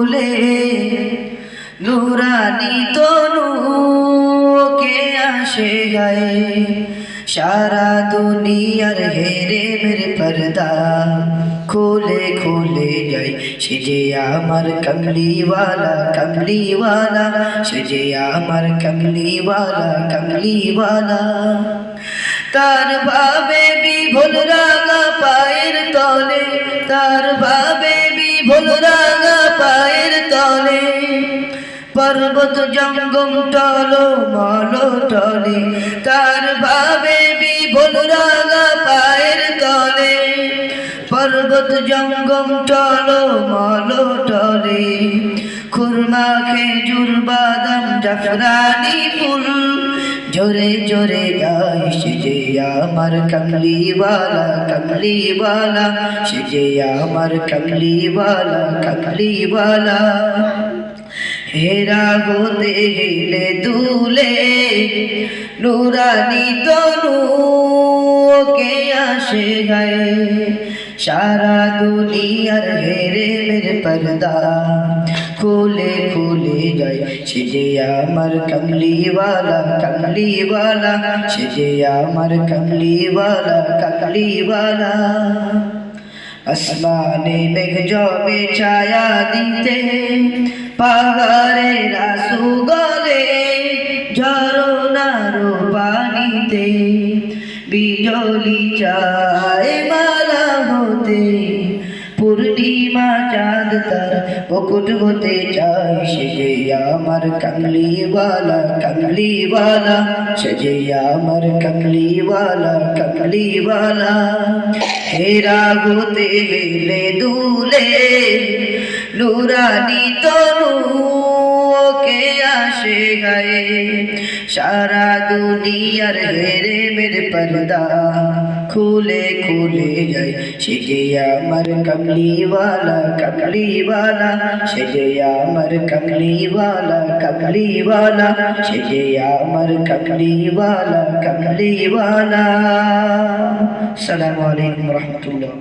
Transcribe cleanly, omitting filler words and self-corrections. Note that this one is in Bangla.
দুলে নুরানি তনু কে আসে গায়ে সারা দুনিয়ার হেরে মেরে পর্দা খুলে খুলে যাই সে যে আমার কমলিওয়ালা কমলিওয়ালা সে যে আমার কমলিওয়ালা কমলিওয়ালা তার ভাবে বিভোল রাঙা পায়ের তলে তার ভাবে বিভোল রাঙা পায়ের তলে পর্বত জঙ্গম টলো মলো টলে তার ভাবে বিভোল রাঙা পায়ের তলে পর্বত জঙ্গম টলো মলো টলে খুরমা খেজুর বাদাম জাফরানি ফুল জোরে জোরে গায় সে যে আমার কমলিওয়ালা কমলিওয়ালা সে যে আমার কমলিওয়ালা কমলিওয়ালা হেরা হতে গেলে দুলে নুরানি তনু কে আসে গায়ে সারা দুনিয়ার হেরে মেরে পর্দা খুলে খুলে যায় সে যে আমার কমলিওয়ালা কমলিওয়ালা সে যে আমার কমলিওয়ালা কমলিওয়ালা আসমানে মেঘ জমে ছায়া দিতে পাহাড়ে রাসু গলে ঝরনার পানিতে বিজলি চায় মালা হতে পূর্ণিমা চাঁদ তার মুকুট হতে চায় সে যে আমার কমলিওয়ালা কমলিওয়ালা সে যে আমার কমলিওয়ালা কমলিওয়ালা হেরা হতে গেলে দুলে নুরানি তনু কে আসে গায়ে সারা দুনিয়ার হেরে মেরে পর্দা খুলে খুলে যায় সে যে আমার কমলিওয়ালা কমলিওয়ালা সে যে আমার কমলিওয়ালা কমলিওয়ালা সে যে আমার কমলিওয়ালা কমলিওয়ালা। আসসালামু আলাইকুম ওয়া রাহমাতুল্লাহ।